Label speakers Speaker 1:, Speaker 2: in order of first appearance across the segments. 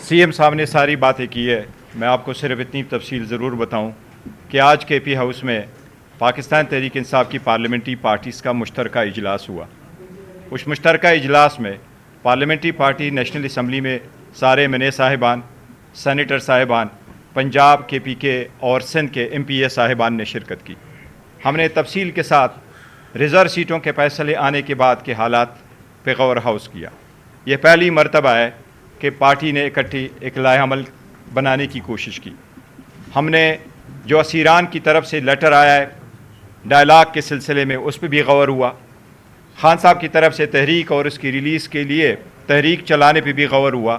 Speaker 1: C M صاحب نے ساری باتیں کی ہے. میں آپ کو صرف اتنی تفصیل ضرور بتاؤں کہ آج کے پی ہاؤس میں پاکستان تحریک انصاف کی پارلیمنٹری پارٹیز کا مشترکہ اجلاس ہوا. اس مشترکہ اجلاس میں پارلیمنٹری پارٹی نیشنل اسمبلی میں سارے ایم این اے صاحبان، سینیٹر صاحبان، پنجاب کے پی کے اور سندھ کے ایم پی اے صاحبان نے شرکت کی. ہم نے تفصیل کے ساتھ ریزرو سیٹوں کے فیصلے آنے کے بعد کے حالات پہ غور ہاؤس کیا. یہ پہلی مرتبہ ہے کہ پارٹی نے اکٹھی ایک لائحہ عمل بنانے کی کوشش کی. ہم نے جو اسیران کی طرف سے لیٹر آیا ہے ڈائلاگ کے سلسلے میں اس پہ بھی غور ہوا. خان صاحب کی طرف سے تحریک اور اس کی ریلیز کے لیے تحریک چلانے پہ بھی غور ہوا،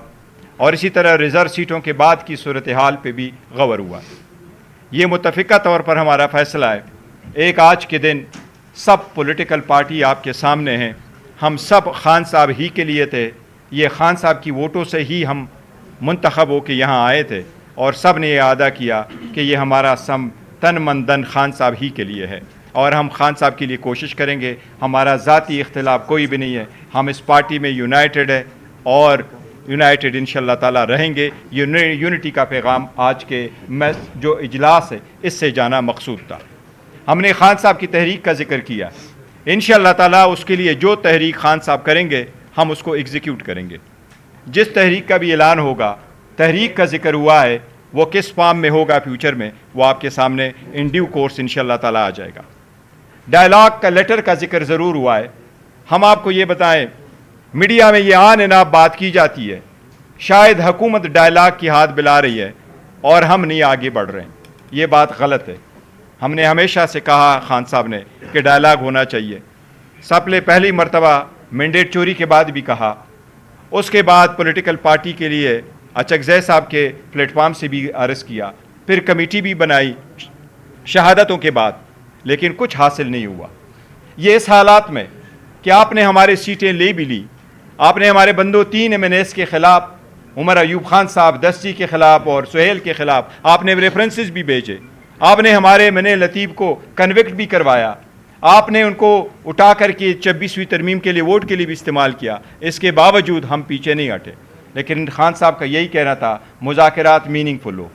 Speaker 1: اور اسی طرح ریزرو سیٹوں کے بعد کی صورتحال پہ بھی غور ہوا. یہ متفقہ طور پر ہمارا فیصلہ ہے. ایک آج کے دن سب پولیٹیکل پارٹی آپ کے سامنے ہیں. ہم سب خان صاحب ہی کے لیے تھے. یہ خان صاحب کی ووٹوں سے ہی ہم منتخب ہو کے یہاں آئے تھے، اور سب نے یہ ادا کیا کہ یہ ہمارا سم تن من دن خان صاحب ہی کے لیے ہے، اور ہم خان صاحب کے لیے کوشش کریں گے. ہمارا ذاتی اختلاف کوئی بھی نہیں ہے. ہم اس پارٹی میں یونائٹڈ ہے اور یونائٹڈ انشاءاللہ تعالیٰ رہیں گے. یونٹی کا پیغام آج کے جو اجلاس ہے اس سے جانا مقصود تھا. ہم نے خان صاحب کی تحریک کا ذکر کیا. انشاءاللہ تعالیٰ اس کے لیے جو تحریک خان صاحب کریں گے ہم اس کو ایگزیکیوٹ کریں گے. جس تحریک کا بھی اعلان ہوگا، تحریک کا ذکر ہوا ہے، وہ کس فارم میں ہوگا فیوچر میں، وہ آپ کے سامنے ان ڈیو کورس انشاءاللہ تعالیٰ آ جائے گا. ڈائلاگ کا لیٹر کا ذکر ضرور ہوا ہے. ہم آپ کو یہ بتائیں، میڈیا میں یہ آن اناب بات کی جاتی ہے شاید حکومت ڈائلاگ کی ہاتھ بلا رہی ہے اور ہم نہیں آگے بڑھ رہے ہیں. یہ بات غلط ہے. ہم نے ہمیشہ سے کہا خان صاحب نے کہ ڈائلاگ ہونا چاہیے. سب نے پہلی مرتبہ مینڈیٹ چوری کے بعد بھی کہا. اس کے بعد پولیٹیکل پارٹی کے لیے اچکزئی صاحب کے پلیٹ فارم سے بھی عرض کیا، پھر کمیٹی بھی بنائی شہادتوں کے بعد، لیکن کچھ حاصل نہیں ہوا. یہ اس حالات میں کہ آپ نے ہمارے سیٹیں لے بھی لی، آپ نے ہمارے بندوں 3 ایم این ایس کے خلاف، عمر ایوب خان صاحب دستی کے خلاف اور سہیل کے خلاف آپ نے ریفرنسز بھی بھیجے، آپ نے ہمارے ایم این اے لطیف کو کنوکٹ بھی کروایا، آپ نے ان کو اٹھا کر کے 26ویں ترمیم کے لیے ووٹ کے لیے بھی استعمال کیا. اس کے باوجود ہم پیچھے نہیں ہٹے. لیکن خان صاحب کا یہی کہنا تھا مذاکرات میننگ فل ہو.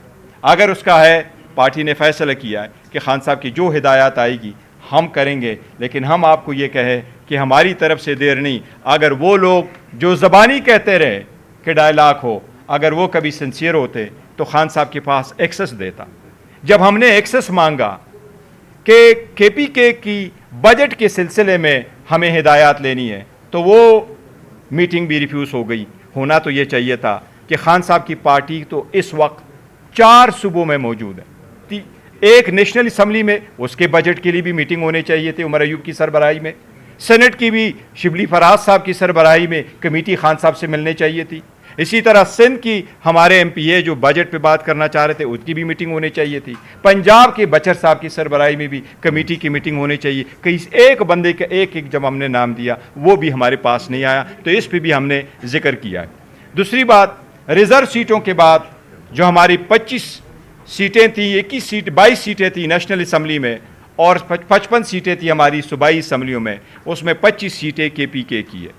Speaker 1: اگر اس کا ہے، پارٹی نے فیصلہ کیا ہے کہ خان صاحب کی جو ہدایات آئے گی ہم کریں گے. لیکن ہم آپ کو یہ کہیں کہ ہماری طرف سے دیر نہیں. اگر وہ لوگ جو زبانی کہتے رہے کہ ڈائلاگ ہو، اگر وہ کبھی سنسیئر ہوتے تو خان صاحب کے پاس ایکسس دیتا. جب ہم نے ایکسس مانگا کہ کے پی کے کی بجٹ کے سلسلے میں ہمیں ہدایات لینی ہے تو وہ میٹنگ بھی ریفیوز ہو گئی. ہونا تو یہ چاہیے تھا کہ خان صاحب کی پارٹی تو اس وقت 4 صوبوں میں موجود ہے. ایک نیشنل اسمبلی میں اس کے بجٹ کے لیے بھی میٹنگ ہونے چاہیے تھی عمر ایوب کی سربراہی میں. سینٹ کی بھی شبلی فراز صاحب کی سربراہی میں کمیٹی خان صاحب سے ملنے چاہیے تھی. اسی طرح سندھ کی ہمارے ایم پی اے جو بجٹ پہ بات کرنا چاہ رہے تھے اس کی بھی میٹنگ ہونے چاہیے تھی. پنجاب کے بچر صاحب کی سربراہی میں بھی کمیٹی کی میٹنگ ہونے چاہیے. کئی ایک بندے کا ایک جب ہم نے نام دیا وہ بھی ہمارے پاس نہیں آیا، تو اس پہ بھی ہم نے ذکر کیا ہے. دوسری بات، ریزرو سیٹوں کے بعد جو ہماری 25 سیٹیں تھیں، 21 سیٹ 22 سیٹیں تھیں نیشنل اسمبلی میں اور 55 سیٹیں تھیں ہماری صوبائی اسمبلیوں میں، اس میں 25 سیٹیں کے پی کے کی ہے.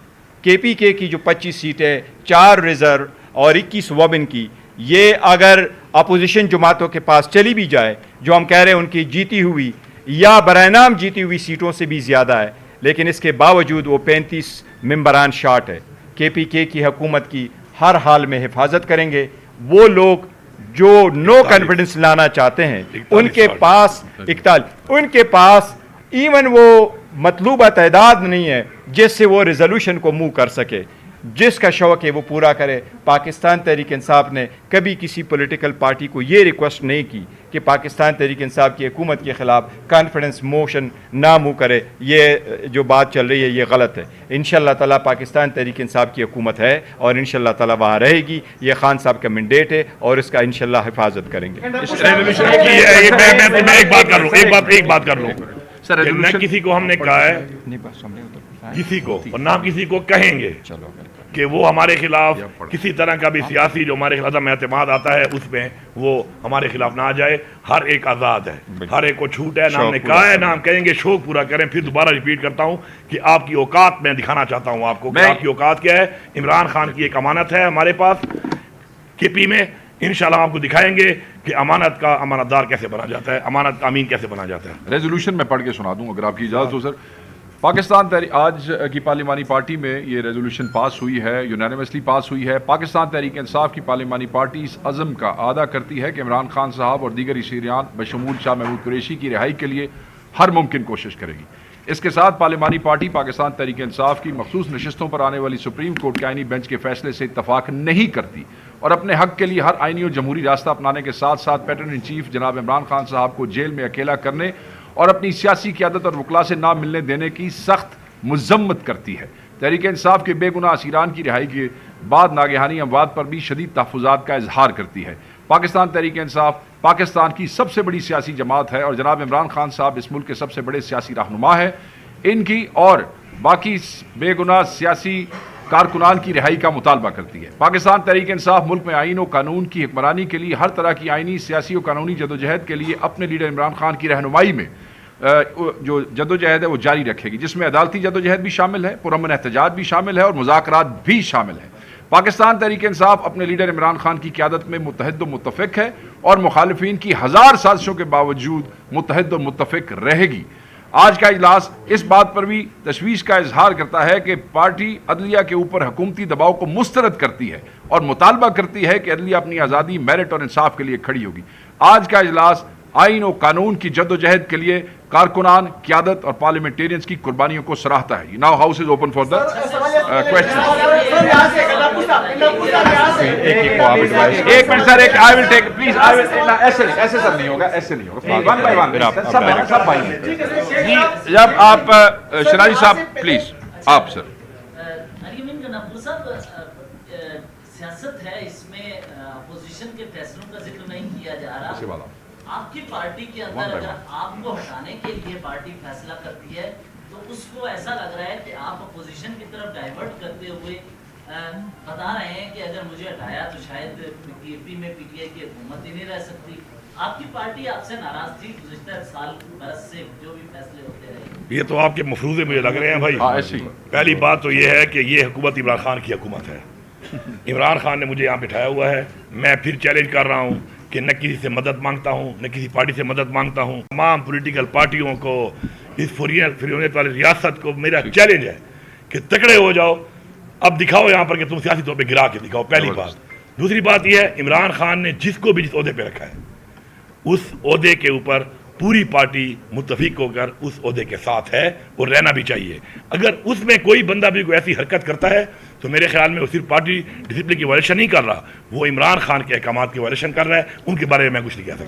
Speaker 1: کے پی کے کی جو 25 سیٹیں، 4 ریزرو اور 21 وومن کی، یہ اگر اپوزیشن جماعتوں کے پاس چلی بھی جائے، جو ہم کہہ رہے ہیں ان کی جیتی ہوئی یا برائے نام جیتی ہوئی سیٹوں سے بھی زیادہ ہے، لیکن اس کے باوجود وہ 35 ممبران شارٹ ہے. کے پی کے کی حکومت کی ہر حال میں حفاظت کریں گے. وہ لوگ جو نو کانفیڈنس لانا چاہتے ہیں ان کے پاس ان کے پاس ایون وہ مطلوبہ تعداد نہیں ہے جس سے وہ ریزولوشن کو موو کر سکے. جس کا شوق ہے وہ پورا کرے. پاکستان تحریک انصاف نے کبھی کسی پولیٹیکل پارٹی کو یہ ریکویسٹ نہیں کی کہ پاکستان تحریک انصاف کی حکومت کے خلاف کانفیڈنس موشن نہ موو کرے. یہ جو بات چل رہی ہے یہ غلط ہے. انشاءاللہ تعالیٰ پاکستان تحریک انصاف کی حکومت ہے اور انشاءاللہ تعالیٰ وہاں رہے گی. یہ خان صاحب کا مینڈیٹ ہے اور اس کا انشاءاللہ حفاظت کریں گے.
Speaker 2: ایک بات کر لوں نہ کسی کو ہم نے کہا ہے کسی کو اور نہ کسی کو کہیں گے کہ وہ ہمارے خلاف کسی طرح کا بھی سیاسی جو ہمارے خلاف اعتماد آتا ہے اس میں وہ ہمارے خلاف نہ آ جائے. ہر ایک آزاد ہے، ہر ایک کو چھوٹ ہے. نہ ہم نے کہا ہے نہ ہم کہیں گے شوق پورا کریں. پھر دوبارہ ریپیٹ کرتا ہوں کہ آپ کی اوقات میں دکھانا چاہتا ہوں آپ کو کہ آپ کی اوقات کیا ہے. عمران خان کی ایک امانت ہے ہمارے پاس. KP میں انشاءاللہ ہم آپ کو دکھائیں گے کہ امانت کا امانت دار کیسے بنا جاتا ہے، امانت کا امین کیسے بنا جاتا ہے۔
Speaker 3: ریزولوشن میں پڑھ کے سنا دوں اگر آپ کی اجازت ہو سر۔ پاکستان آج کی پارلیمانی پارٹی میں یہ ریزولوشن پاس ہوئی ہے، یونانیمسلی پاس ہوئی ہے۔ پاکستان تحریک انصاف کی پارلیمانی پارٹی اس عزم کا اعادہ کرتی ہے کہ عمران خان صاحب اور دیگر شہریان بشمول شاہ محمود قریشی کی رہائی کے لیے ہر ممکن کوشش کرے گی۔ اس کے ساتھ پارلیمانی پارٹی پاکستان تحریک انصاف کی مخصوص نشستوں پر آنے والی سپریم کورٹ کے آئینی بینچ کے فیصلے سے اتفاق نہیں کرتی اور اپنے حق کے لیے ہر آئینی اور جمہوری راستہ اپنانے کے ساتھ ساتھ پیٹرن ان چیف جناب عمران خان صاحب کو جیل میں اکیلا کرنے اور اپنی سیاسی قیادت اور وکلاء سے نہ ملنے دینے کی سخت مذمت کرتی ہے۔ تحریک انصاف کے بے گناہ اسیران کی رہائی کے بعد ناگہانی اموات پر بھی شدید تحفظات کا اظہار کرتی ہے۔ پاکستان تحریک انصاف پاکستان کی سب سے بڑی سیاسی جماعت ہے اور جناب عمران خان صاحب اس ملک کے سب سے بڑے سیاسی رہنما ہیں۔ ان کی اور باقی بے گناہ سیاسی کارکنان کی رہائی کا مطالبہ کرتی ہے۔ پاکستان تحریک انصاف ملک میں آئین و قانون کی حکمرانی کے لیے ہر طرح کی آئینی، سیاسی و قانونی جدوجہد کے لیے اپنے لیڈر عمران خان کی رہنمائی میں جو جدوجہد ہے وہ جاری رکھے گی، جس میں عدالتی جدوجہد بھی شامل ہے، پرامن احتجاج بھی شامل ہے اور مذاکرات بھی شامل ہیں۔ پاکستان تحریک انصاف اپنے لیڈر عمران خان کی قیادت میں متحد و متفق ہے اور مخالفین کی ہزار سازشوں کے باوجود متحد و متفق رہے گی۔ آج کا اجلاس اس بات پر بھی تشویش کا اظہار کرتا ہے کہ پارٹی عدلیہ کے اوپر حکومتی دباؤ کو مسترد کرتی ہے اور مطالبہ کرتی ہے کہ عدلیہ اپنی آزادی، میرٹ اور انصاف کے لیے کھڑی ہوگی۔ آج کا اجلاس آئین و قانون کی جدوجہد کے لیے کارکنان، قیادت اور پارلیمنٹیرینز کی قربانیوں کو سراہتا ہے۔ Now house is open for the question. ایک منٹ سر، ایک آئی ول ٹیک پلیز، ایسے سر نہیں ہوگا، ایسے نہیں ہوگا، ون بائی ون سب بھائی جی۔ جب آپ شنائی صاحب پلیز، آپ سر۔
Speaker 4: سیاست ہے، اس میں اپوزیشن کے فیصلوں کا ذکر نہیں کیا جا رہا۔ آپ کی پارٹی کے اندر اگر آپ کو ہٹانے کے لیے پارٹی فیصلہ کرتی ہے تو اس کو ایسا لگ رہا ہے کہ آپ اپوزیشن کی طرف ڈائیورٹ کرتے ہوئے بتا رہے ہیں کہ اگر مجھے ہٹایا تو شاید KP میں PTI کی حکومت ہی نہیں رہ سکتی۔ آپ کی پارٹی آپ سے ناراض تھی گزشتہ سال برس سے جو بھی فیصلے ہوتے رہے۔
Speaker 2: یہ تو آپ کے مفروضے مجھے لگ رہے ہیں بھائی۔ پہلی بات تو یہ ہے کہ یہ حکومت عمران خان کی حکومت ہے۔ عمران خان نے مجھے یہاں بٹھایا ہوا ہے، میں پھر چیلنج کر رہا ہوں کہ نہ کسی سے مدد مانگتا ہوں، نہ کسی پارٹی سے مدد مانگتا ہوں۔ تمام پولیٹیکل پارٹیوں کو، اس فریونیت والی ریاست کو میرا چیلنج ہے کہ تکڑے ہو جاؤ، اب دکھاؤ یہاں پر کہ تم سیاسی طور پہ گرا کے دکھاؤ، پہلی بات۔ دوسری بات یہ ہے عمران خان نے جس کو بھی جس عہدے پہ رکھا ہے اس عہدے کے اوپر پوری پارٹی متفق ہو کر اس عہدے کے ساتھ ہے اور رہنا بھی چاہیے۔ اگر اس میں کوئی بندہ بھی کوئی ایسی حرکت کرتا ہے تو میرے خیال میں وہ صرف پارٹی ڈسپلن کی وائلیشن نہیں کر رہا، وہ عمران خان کے احکامات کی وائلیشن کر رہا ہے، ان کے بارے میں کچھ نہیں کہہ سکتا۔